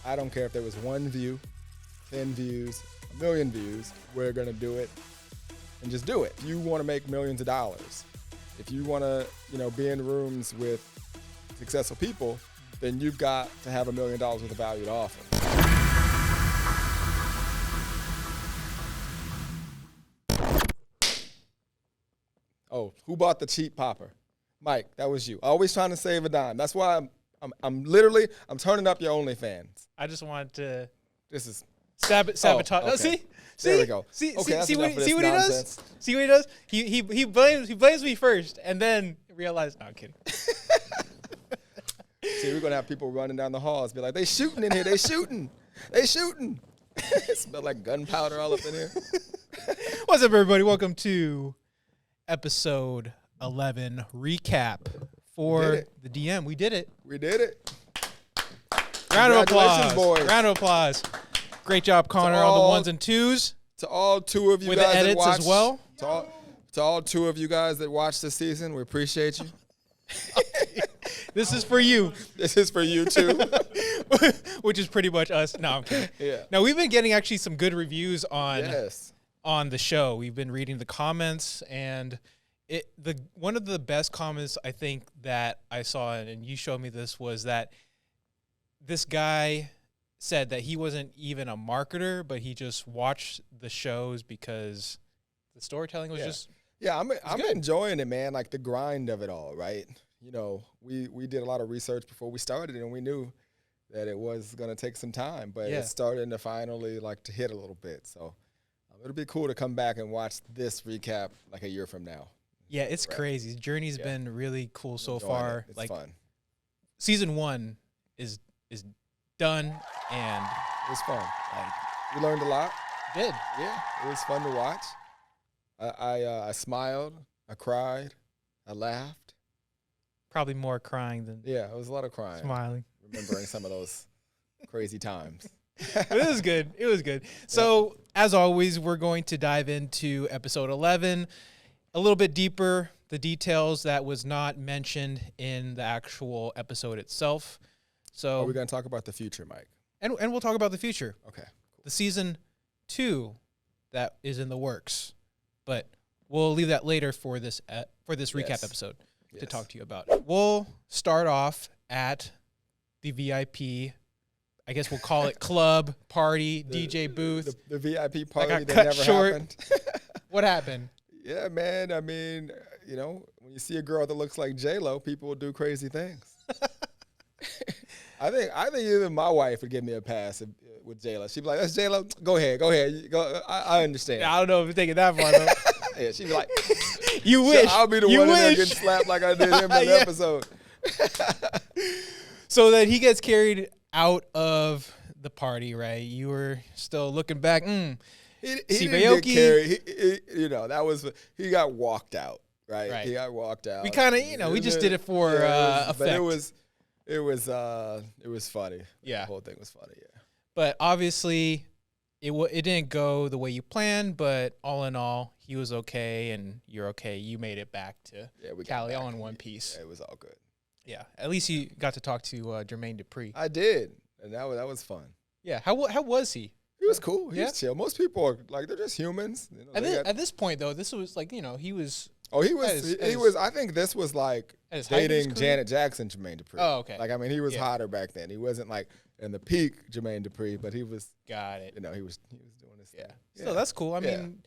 I don't care if there was 1 view, 10 views, 1 million views. We're going to do it and just do it. If you want to make millions of dollars, if you want to, be in rooms with successful people, then you've got to have $1 million worth of value to offer. Oh, who bought the cheap popper? Mike, that was you. Always trying to save a dime. That's why I'm turning up your OnlyFans. I just wanted to. This is sabotage. okay. Oh, see, there we go. See okay, what he does. See what he does. He blames me first, and then realized. No, I'm kidding. See, we're gonna have people running down the halls, be like, "They shooting in here. They shooting. They shooting." It smell like gunpowder all up in here. What's up, everybody? Welcome to episode 11 recap for the DM. We did it. We did it. Round of applause, boys. Round of applause. Great job, Connor, on the ones and twos. To all 2 of you with guys the edits that watched, as well. To all 2 of you guys that watched this season, we appreciate you. This is for you. This is for you too. Which is pretty much us. No, I'm kidding. Yeah. Now, we've been getting actually some good reviews on the show. We've been reading the comments, and one of the best comments I think that I saw, and you showed me this, was that this guy said that he wasn't even a marketer, but he just watched the shows because the storytelling was just I'm enjoying it, man. Like the grind of it all, right? We did a lot of research before we started, and we knew that it was going to take some time, but it's starting to finally to hit a little bit. So it'll be cool to come back and watch this recap like a year from now. Yeah, it's crazy. The journey's been really cool so far. It's fun. Season 1 is done, and it was fun. We learned a lot. Did. Yeah, it was fun to watch. I smiled. I cried. I laughed. Probably more crying than it was a lot of crying. Smiling. Remembering some of those crazy times. It was good. It was good. So, as always, we're going to dive into episode 11 a little bit deeper, the details that was not mentioned in the actual episode itself. So, are we going to talk about the future, Mike? And we'll talk about the future. Okay. Cool. The season 2 that is in the works. But we'll leave that later for this recap episode to talk to you about. We'll start off at the VIP, I guess we'll call it club, party, DJ booth. The VIP party that never happened. What happened? Yeah, man. I mean, when you see a girl that looks like J-Lo, people will do crazy things. I think even my wife would give me a pass with J-Lo. She'd be like, "That's J-Lo. Go ahead. Go. I understand." I don't know if you're thinking that far, though. Yeah, she'd be like, "You wish." I'll be the one in there getting slapped like I did him in the episode. So that he gets carried out of the party, right? You were still looking back. He didn't get carried. He got walked out, right? He got walked out. We kind of, we just did it for effect. But it was funny. Yeah, the whole thing was funny. Yeah. But obviously, it didn't go the way you planned. But all in all, he was okay, and you're okay. You made it back to Cali all in one piece. Yeah, it was all good. Yeah, at least you got to talk to Jermaine Dupri. I did, and that was fun. Yeah, how was he? He was cool. He was chill. Most people are they're just humans. At this point, though, this was he was. Oh, he was. I think this was like dating Janet Jackson, Jermaine Dupri. Oh, okay. He was hotter back then. He wasn't in the peak Jermaine Dupri, but he was. Got it. He was doing his thing. Yeah. So that's cool. I mean,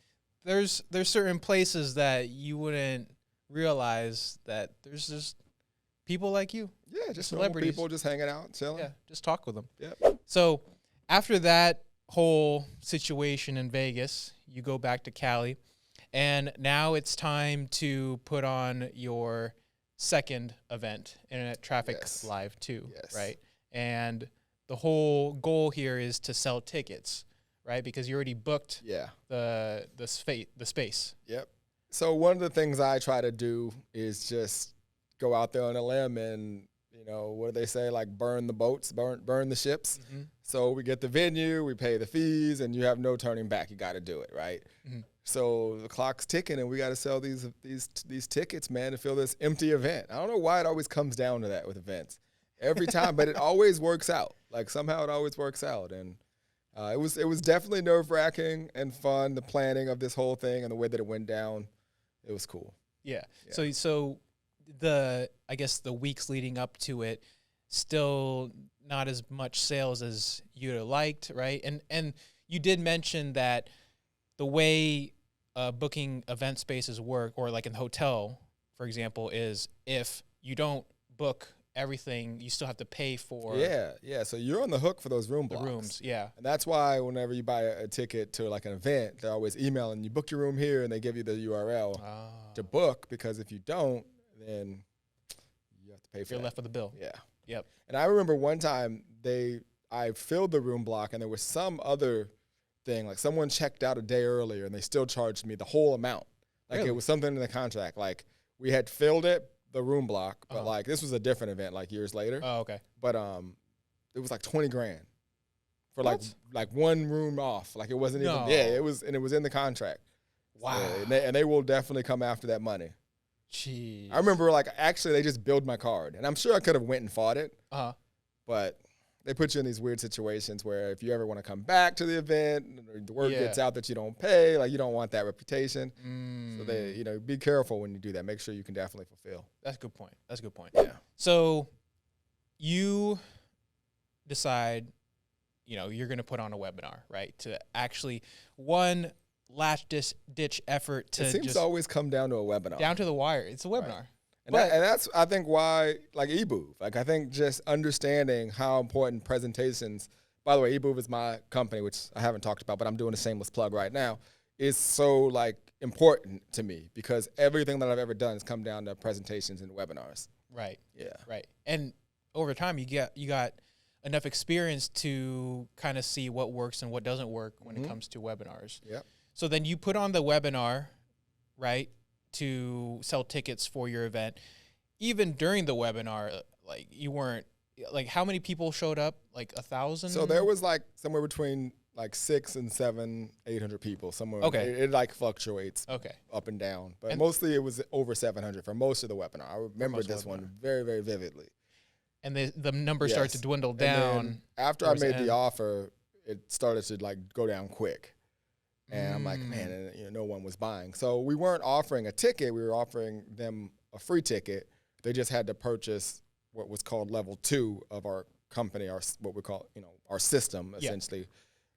there's certain places that you wouldn't realize that there's just people like you. Yeah, just celebrities. People just hanging out, chilling. Yeah, just talk with them. Yep. So after that whole situation in Vegas, you go back to Cali, and now it's time to put on your second event, Internet Traffic Live 2, right? And the whole goal here is to sell tickets, right? Because you already booked the space. Yep. So one of the things I try to do is just go out there on a limb and, what do they say? Burn the boats, burn the ships. Mm-hmm. So we get the venue, we pay the fees, and you have no turning back. You got to do it, right? Mm-hmm. So the clock's ticking, and we got to sell these tickets, man, to fill this empty event. I don't know why it always comes down to that with events. every time, but it always works out. Like somehow it always works out. And it was definitely nerve-wracking and fun, the planning of this whole thing and the way that it went down. It was cool. Yeah. So I guess the weeks leading up to it, still not as much sales as you'd have liked, right? And you did mention that the way booking event spaces work, or like in the hotel, for example, is if you don't book everything, you still have to pay for So you're on the hook for those room blocks. The rooms, yeah. And that's why whenever you buy a ticket to like an event, they're always emailing you, book your room here, and they give you the URL to book, because if you don't, then you have to pay for it. You're left with the bill. Yeah. Yep. And I remember one time I filled the room block, and there was some other thing, like someone checked out a day earlier and they still charged me the whole amount. Like It was something in the contract. Like we had filled the room block, but like this was a different event, like years later. Oh, okay. But it was like $20,000 for like one room off. Like it wasn't even it was in the contract. Wow. So, and they will definitely come after that money. Jeez. I remember like actually they just billed my card, and I'm sure I could have went and fought it. But they put you in these weird situations where if you ever want to come back to the event, the word gets out that you don't pay, like you don't want that reputation. So they, be careful when you do that. Make sure you can definitely fulfill. That's a good point. Yeah. So you decide, you're going to put on a webinar, right? To actually, one last ditch effort to it seems just to always come down to a webinar. Down to the wire. It's a webinar. Right. And that's, I think, why, like, EBOOV. Like, I think just understanding how important presentations, by the way, EBOOV is my company, which I haven't talked about, but I'm doing a shameless plug right now, is so, like, important to me, because everything that I've ever done has come down to presentations and webinars. Right. Yeah. Right. And over time, you got enough experience to kind of see what works and what doesn't work when it comes to webinars. Yeah. So then you put on the webinar, right, to sell tickets for your event. Even during the webinar, like you weren't, like how many people showed up? Like 1,000? So there was like somewhere between like 600 and 700, 800 people somewhere. Okay. It like fluctuates up and down, but mostly it was over 700 for most of the webinar. I remember this one very, very vividly. And the numbers start to dwindle down. After I made the offer, it started to like go down quick. And I'm like, man, and, no one was buying. So we weren't offering a ticket. We were offering them a free ticket. They just had to purchase what was called level 2 of our company, what we call, our system, essentially,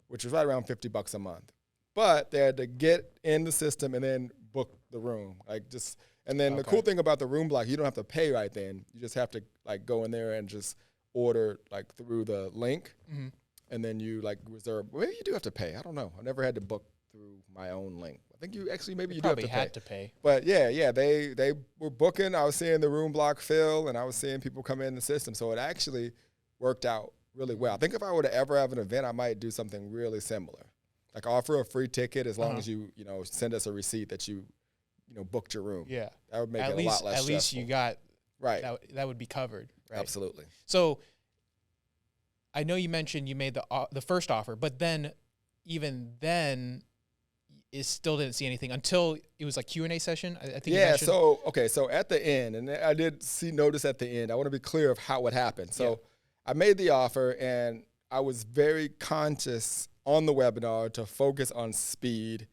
which was right around $50 a month. But they had to get in the system and then book the room. And then the cool thing about the room block, you don't have to pay right then. You just have to like go in there and just order like through the link. And then you like reserve. Maybe you do have to pay. I don't know. I never had to book through my own link. I think you actually maybe you do have to pay. Had to pay. But yeah, they were booking. I was seeing the room block fill, and I was seeing people come in the system. So it actually worked out really well. I think if I were to ever have an event, I might do something really similar, like offer a free ticket as long as you send us a receipt that you booked your room. Yeah, that would make it a lot less stressful. At least you got right. That would be covered. Right? Absolutely. So I know you mentioned you made the first offer, but then even then, still didn't see anything until it was like Q&A session. I think. Yeah. So at the end, and I did notice at the end. I want to be clear of what happened. So I made the offer, and I was very conscious on the webinar to focus on speed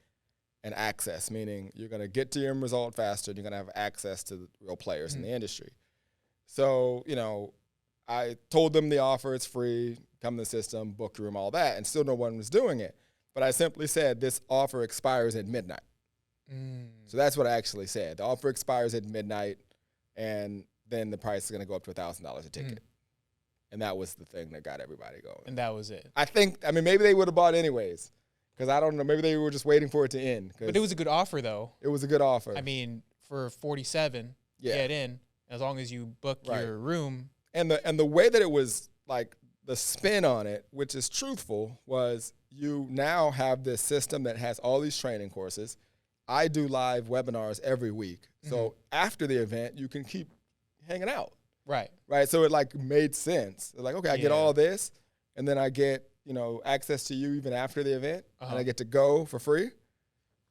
and access, meaning you're going to get to your end result faster, and you're going to have access to the real players in the industry. So I told them the offer is free, come to the system, book room, all that, and still no one was doing it. But I simply said, this offer expires at midnight. So that's what I actually said. The offer expires at midnight, and then the price is going to go up to $1,000 a ticket. And that was the thing that got everybody going. And that was it. Maybe they would have bought anyways, because I don't know. Maybe they were just waiting for it to end. But it was a good offer, though. It was a good offer. I mean, for $47, get in, as long as you book your room. And the way that it was, like, the spin on it, which is truthful, was you now have this system that has all these training courses. I do live webinars every week. So after the event, you can keep hanging out. Right. So it like made sense. Like, okay, I get all this, and then I get, access to you even after the event, and I get to go for free.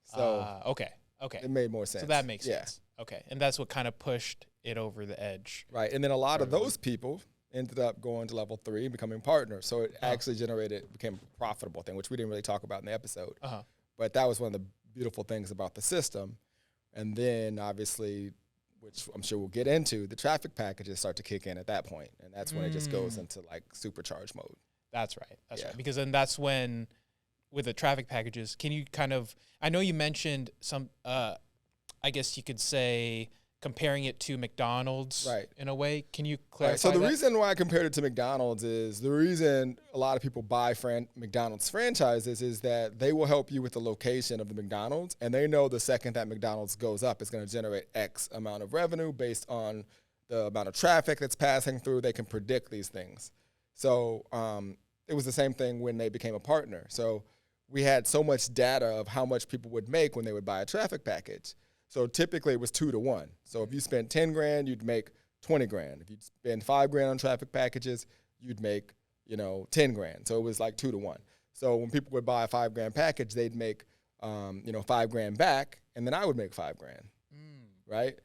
So okay. It made more sense. So that makes sense. Okay. And that's what kind of pushed it over the edge. Right. And then a lot of those people ended up going to level 3 and becoming partners. So it actually became a profitable thing, which we didn't really talk about in the episode. But that was one of the beautiful things about the system. And then obviously, which I'm sure we'll get into, the traffic packages start to kick in at that point. And that's when it just goes into like supercharge mode. That's right. That's right. Because then that's when, with the traffic packages, can you kind of, I know you mentioned some, I guess you could say, comparing it to McDonald's in a way. Can you clarify So the reason why I compared it to McDonald's is the reason a lot of people buy McDonald's franchises is that they will help you with the location of the McDonald's, and they know the second that McDonald's goes up, it's going to generate X amount of revenue based on the amount of traffic that's passing through. They can predict these things. So it was the same thing when they became a partner. So we had so much data of how much people would make when they would buy a traffic package. So typically it was 2 to 1. So if you spent 10 grand, you'd make 20 grand. If you spend 5 grand on traffic packages, you'd make, 10 grand. So it was like 2 to 1. So when people would buy a 5 grand package, they'd make, 5 grand back, and then I would make 5 grand, right?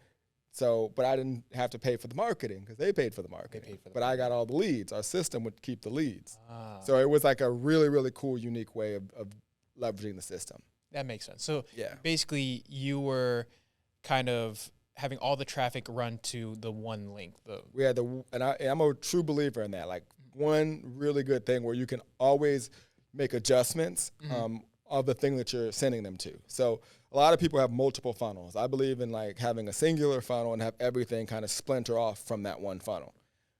So, but I didn't have to pay for the marketing because they paid for the marketing. But I got all the leads. Our system would keep the leads. So it was like a really, really cool, unique way of leveraging the system. That makes sense. So basically you were kind of having all the traffic run to the one link. We had and I'm a true believer in that. Like one really good thing where you can always make adjustments of the thing that you're sending them to. So a lot of people have multiple funnels. I believe in like having a singular funnel and have everything kind of splinter off from that one funnel.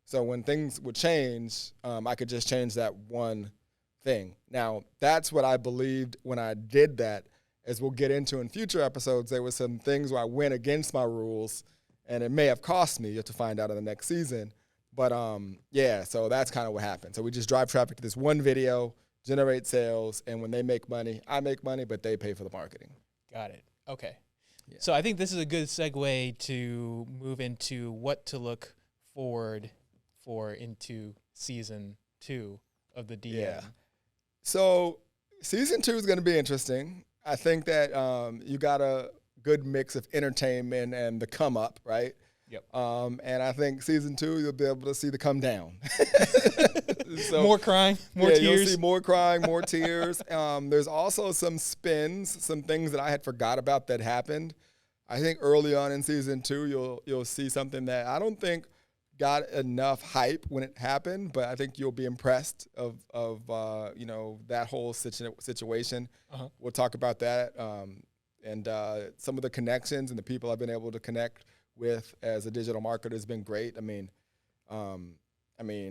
So when things would change, I could just change that one thing. Now, that's what I believed when I did that. As we'll get into in future episodes, there were some things where I went against my rules, and it may have cost me. You have to find out in the next season. But, so that's kind of what happened. So we just drive traffic to this one video, generate sales, and when they make money, I make money, but they pay for the marketing. Got it. Okay. Yeah. So I think this is a good segue to move into what to look forward for into season 2 of the DM. Yeah. So season 2 is going to be interesting. I think that you got a good mix of entertainment and the come up, right? Yep. And I think season 2, you'll be able to see the come down. So, more crying, more tears. You'll see more crying, more tears. There's also some spins, some things that I had forgot about that happened. I think early on in season 2, you'll see something that I don't think got enough hype when it happened, but I think you'll be impressed of that whole situation. We'll talk about that and some of the connections and the people I've been able to connect with as a digital marketer has been great. I mean,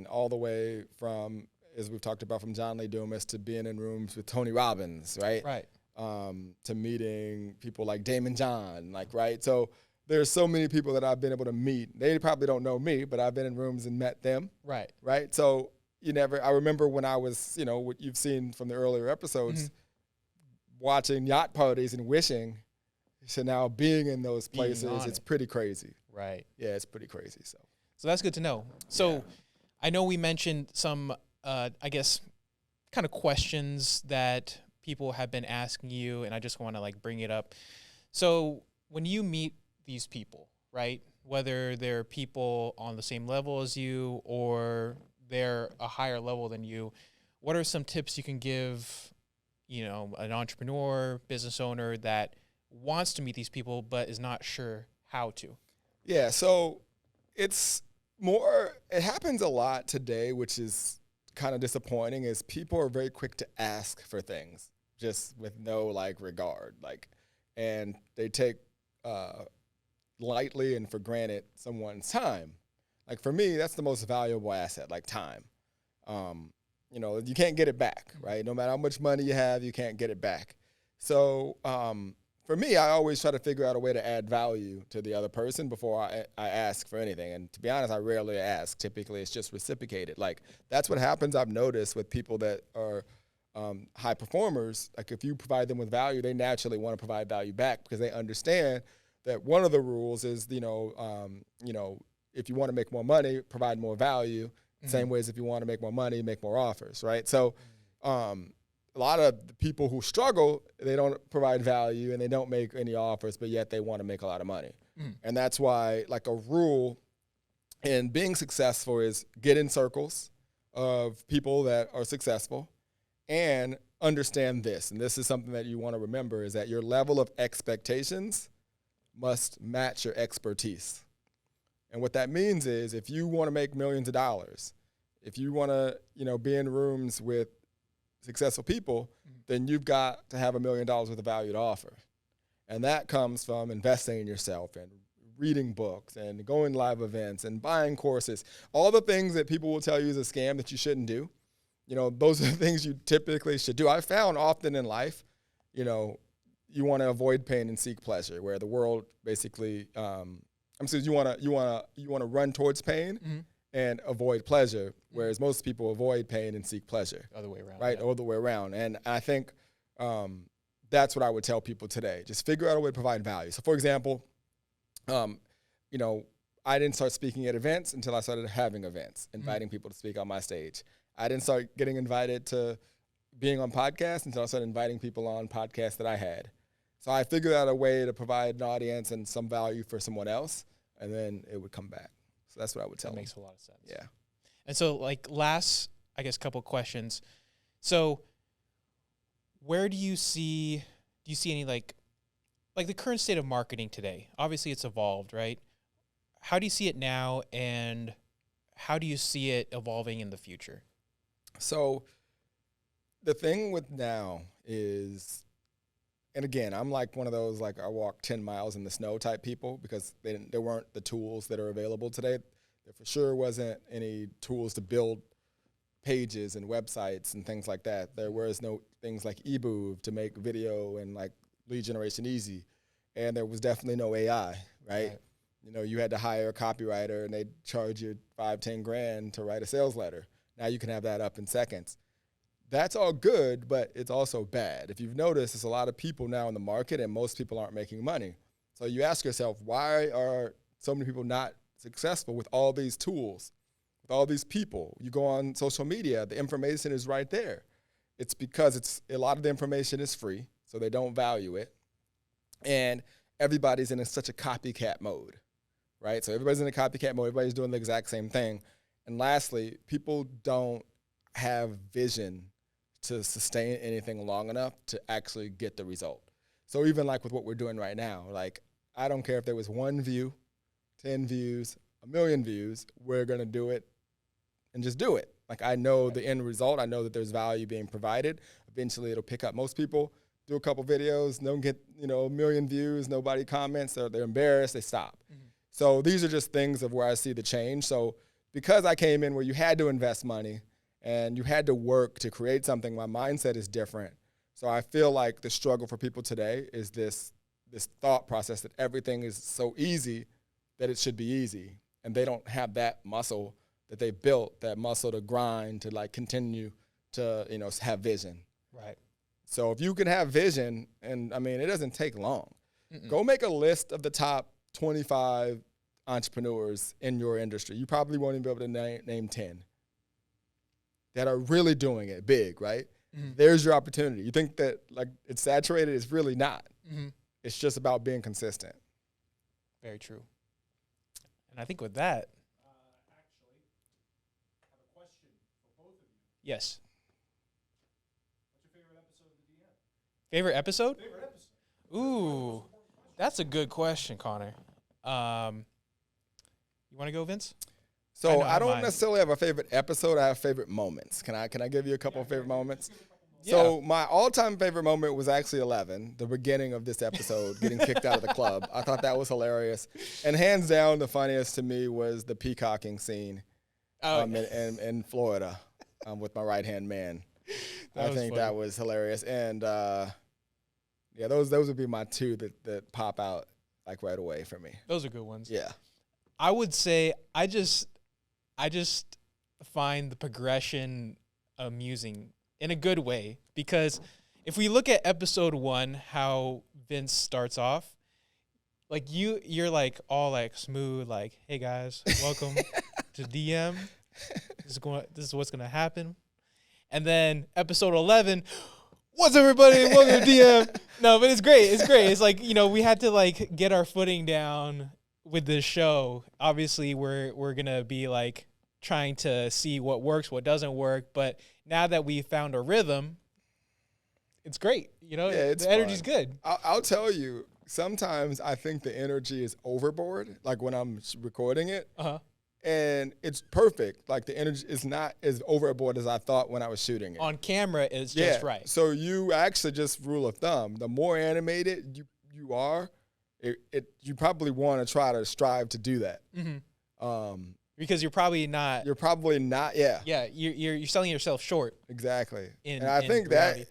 all the way from, as we've talked about, from John Lee Dumas to being in rooms with Tony Robbins, right? Right. To meeting people like Damon John, right? So there's so many people that I've been able to meet. They probably don't know me, but I've been in rooms and met them. Right. Right. So I remember when I was, what you've seen from the earlier episodes, watching yacht parties and wishing. So now being in those places, it's pretty crazy. Right. Yeah, it's pretty crazy. So that's good to know. So I know we mentioned some, I guess, kind of questions that people have been asking you, and I just want to bring it up. So when you meet these people, right, whether they're people on the same level as you or they're a higher level than you, what are some tips you can give, an entrepreneur, business owner that wants to meet these people but is not sure how to? Yeah, so it happens a lot today, which is kind of disappointing, is people are very quick to ask for things just with no regard, and they take lightly and for granted someone's time. For me, that's the most valuable asset, time. You can't get it back, right? No matter how much money you have, you can't get it back. So for me, I always try to figure out a way to add value to the other person before I ask for anything. And to be honest, I rarely ask. Typically, it's just reciprocated. That's what happens, I've noticed, with people that are high performers. If you provide them with value, they naturally want to provide value back because they understand that one of the rules is, if you want to make more money, provide more value. Same way as if you want to make more money, make more offers, right? So a lot of the people who struggle, they don't provide value and they don't make any offers, but yet they want to make a lot of money. And that's why, a rule And being successful is get in circles of people that are successful and understand this. And this is something that you want to remember, is that your level of expectations must match your expertise. And what that means is if you want to make millions of dollars, if you want to, be in rooms with successful people, then you've got to have $1 million worth of value to offer. And that comes from investing in yourself and reading books and going to live events and buying courses. All the things that people will tell you is a scam that you shouldn't do. Those are the things you typically should do. I found often in life, you want to avoid pain and seek pleasure, where the world basically, you want to run towards pain and avoid pleasure, whereas most people avoid pain and seek pleasure. Other way around. Right, other way around. And I think that's what I would tell people today. Just figure out a way to provide value. So, for example, I didn't start speaking at events until I started having events, inviting people to speak on my stage. I didn't start getting invited to being on podcasts until I started inviting people on podcasts that I had. So I figured out a way to provide an audience and some value for someone else, and then it would come back. So that's what I would tell them. That makes a lot of sense. Yeah. And so, last, I guess, couple questions. So where do you see any, like the current state of marketing today? Obviously, it's evolved, right? How do you see it now, and how do you see it evolving in the future? So the thing with now is, and again, I'm like one of those, I walk 10 miles in the snow type people, because there weren't the tools that are available today. There for sure wasn't any tools to build pages and websites and things like that. There was no things like EBOOV to make video and lead generation easy. And there was definitely no AI, right? You had to hire a copywriter and they'd charge you $5-10 grand to write a sales letter. Now you can have that up in seconds. That's all good, but it's also bad. If you've noticed, there's a lot of people now in the market and most people aren't making money. So you ask yourself, why are so many people not successful with all these tools, with all these people? You go on social media, the information is right there. It's because a lot of the information is free, so they don't value it. And everybody's in such a copycat mode, right? So everybody's in a copycat mode. Everybody's doing the exact same thing. And lastly, people don't have vision to sustain anything long enough to actually get the result. So even with what we're doing right now, I don't care if there was 1 view, 10 views, 1 million views, we're going to do it and just do it. I know the end result. I know that there's value being provided. Eventually it'll pick up. Most people do a couple videos, don't get, 1 million views, nobody comments, they're embarrassed, they stop. So these are just things of where I see the change. So because I came in where you had to invest money and you had to work to create something, my mindset is different. So I feel like the struggle for people today is this thought process that everything is so easy that it should be easy. And they don't have that muscle that they built, that muscle to grind, to continue to, have vision. Right. So if you can have vision, and it doesn't take long. Go make a list of the top 25 entrepreneurs in your industry. You probably won't even be able to name 10 that are really doing it big, right? There's your opportunity. You think that it's saturated? It's really not. It's just about being consistent. Very true. And I think with that, actually, I have a question for both of you. yes. What's your favorite episode of the DM? Favorite episode? Favorite episode. Ooh, that's a good question, Connor. You want to go, Vince? So I I don't mine. necessarily have a favorite episode. I have favorite moments. Can I give you a couple of favorite moments? Yeah. So my all-time favorite moment was actually 11, the beginning of this episode, getting kicked out of the club. I thought that was hilarious. And hands down, the funniest to me was the peacocking scene in Florida with my right-hand man. I think funny. that was hilarious. And, those would be my two that pop out right away for me. Those are good ones. Yeah. I would say I just find the progression amusing in a good way, because if we look at episode 1, how Vince starts off, you're all smooth, hey guys, welcome to DM. This is what's gonna happen. And then episode 11, what's everybody? Welcome to DM. No, but it's great. It's great. It's we had to get our footing down with this show, obviously we're gonna be like trying to see what works, what doesn't work. But now that we found a rhythm, it's great. You know, Yeah, it's the energy's fun. good. I'll tell you, sometimes I think the energy is overboard, like when I'm recording it. And it's perfect. Like the energy is not as overboard as I thought when I was shooting it. On camera is just right. So you actually, just rule of thumb, the more animated you are, you probably want to try to strive to do that. Because you're probably not. Yeah. Yeah, you're selling yourself short. Exactly. And I think reality.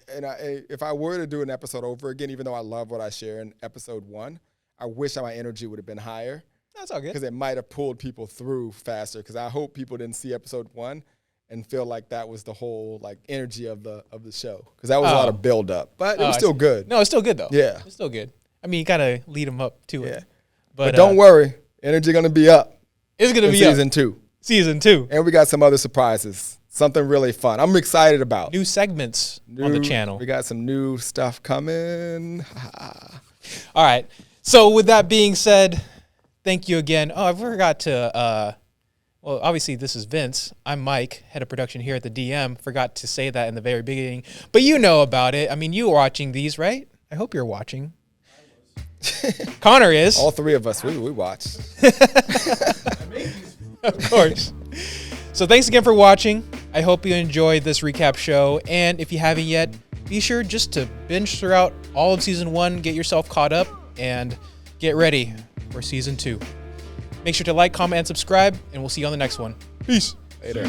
if I were to do an episode over again, even though I love what I share in episode 1, I wish my energy would have been higher. That's all good. Because it might have pulled people through faster. Because I hope people didn't see episode 1 and feel like that was the whole like energy of the show. Because that was a lot of build up, but it was still good. No, it's still good though. Yeah, it's still good. I mean, you gotta lead them up to it. But don't worry, energy gonna be up. It's gonna be season 2. Season 2, and we got some other surprises. Something really fun. I'm excited about new segments on the channel. We got some new stuff coming. All right. So with that being said, thank you again. Oh, I forgot to, well, obviously this is Vince. I'm Mike, head of production here at the DM. Forgot to say that in the very beginning, but you know about it. I mean, you were watching these, right? I hope you're watching. Connor is. All 3 of us, we watch. Of course. So thanks again for watching. I hope you enjoyed this recap show. And if you haven't yet, be sure just to binge throughout all of season 1, get yourself caught up, and get ready for season 2. Make sure to like, comment, and subscribe, and we'll see you on the next one. Peace. Later.